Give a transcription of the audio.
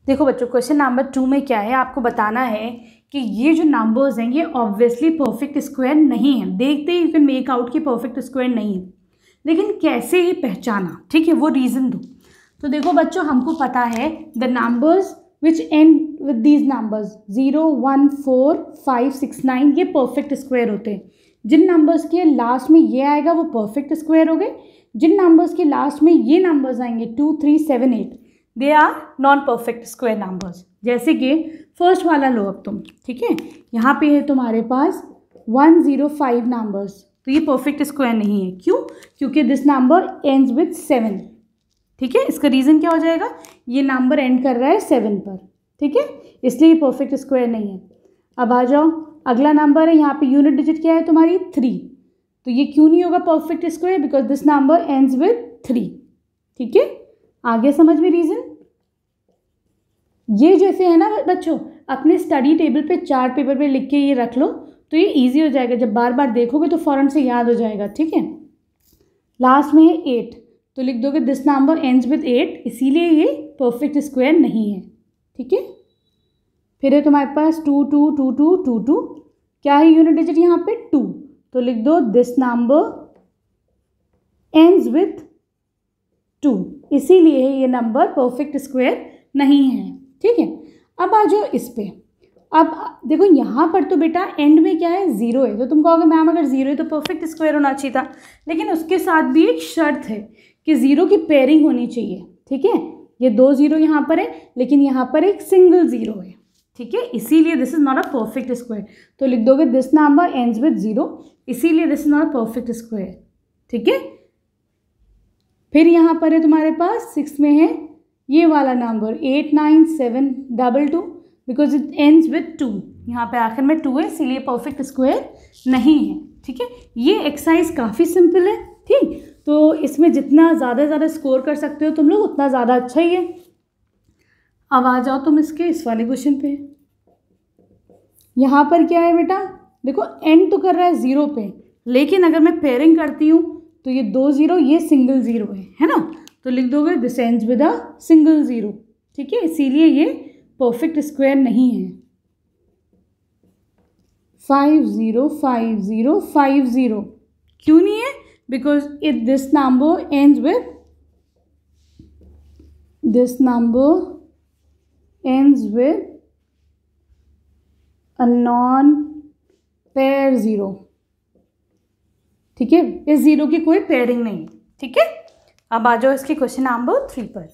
देखो बच्चों, question number 2 में क्या है, आपको बताना है कि ये जो नंबर्स हैं ये ऑब्वियसली परफेक्ट स्क्वायर नहीं है। देखते ही यू कैन मेक आउट कि परफेक्ट स्क्वायर नहीं है, लेकिन कैसे ये पहचाना, ठीक है, वो रीज़न दो। तो देखो बच्चों, हमको पता है the numbers which and with these numbers 0, 1, 4, 5, 6, 9 ये परफेक्ट स्क्वायर होते हैं। जिन नंबर्स के लास्ट में ये आएगा वो परफेक्ट स्क्वायर हो गए। जिन नंबर्स के लास्ट में ये नंबर्स आएंगे 2, 3, 7, 8 they are non perfect square numbers. जैसे कि फर्स्ट वाला लो अब तुम, ठीक है, यहाँ पे है तुम्हारे पास 105 नंबर्स, तो ये परफेक्ट स्क्वायर नहीं है। क्यों? क्योंकि दिस नंबर एंड्स विद 7, ठीक है। इसका रीज़न क्या हो जाएगा, ये नंबर एंड कर रहा है 7 पर, ठीक है, इसलिए ये परफेक्ट स्क्वायर नहीं है। अब आ जाओ, अगला नंबर है, यहाँ पे यूनिट डिजिट क्या है तुम्हारी 3, तो ये क्यों नहीं होगा perfect square, because this number ends with 3, ठीक है। आगे समझ में रीज़न। ये जैसे है ना बच्चों, अपने स्टडी टेबल पे चार्ट पेपर पे लिख के ये रख लो, तो ये इजी हो जाएगा, जब बार बार देखोगे तो फ़ौरन से याद हो जाएगा, ठीक है। लास्ट में है 8, तो लिख दोगे दिस नंबर एंड्स विद 8, इसीलिए ये परफेक्ट स्क्वायर नहीं है, ठीक है। फिर है तुम्हारे पास 2, 2, 2, 2, 2, 2, क्या है यूनिट डिजिट यहाँ पे 2, तो लिख दो दिस नंबर एंड्स विद 2, इसीलिए ये नंबर परफेक्ट स्क्वायर नहीं है, ठीक है। अब आ जाओ इस पे। अब देखो यहाँ पर तो बेटा एंड में क्या है 0 है, तो तुम कहोगे मैम अगर 0 है तो परफेक्ट स्क्वायर होना चाहिए था, लेकिन उसके साथ भी एक शर्त है कि 0 की पेयरिंग होनी चाहिए, ठीक है। ये 2 0 यहाँ पर है, लेकिन यहाँ पर एक सिंगल 0 है, ठीक है, इसीलिए this is not a perfect square. तो लिख दोगे दिस नंबर एंड्स विद 0, इसीलिए this is not a perfect square, ठीक है। फिर यहाँ पर है तुम्हारे पास 6 में है ये वाला number 8, 9, 7, 2, 2, because it ends with 2, यहाँ पे आखिर में 2 है, इसीलिए परफेक्ट स्क्वायर नहीं है, ठीक है। ये एक्सरसाइज काफ़ी सिंपल है, ठीक, तो इसमें जितना ज़्यादा से ज़्यादा स्कोर कर सकते हो तुम लोग उतना ज़्यादा अच्छा ही है। अब आ जाओ तुम इसके इस वाले क्वेश्चन पे। यहाँ पर क्या है बेटा, देखो एंड तो कर रहा है 0 पे, लेकिन अगर मैं पेयरिंग करती हूँ तो ये 2 0, ये सिंगल 0 है ना, तो लिख दोगे this ends with a single 0, ठीक है, इसीलिए ये परफेक्ट स्क्वायर नहीं है। 5 0 5 0 5 0 क्यों नहीं है, because it this number ends with a non pair 0, ठीक है, इस 0 की कोई पेयरिंग नहीं, ठीक है। अब आ जाओ इसके क्वेश्चन नंबर 3 पर।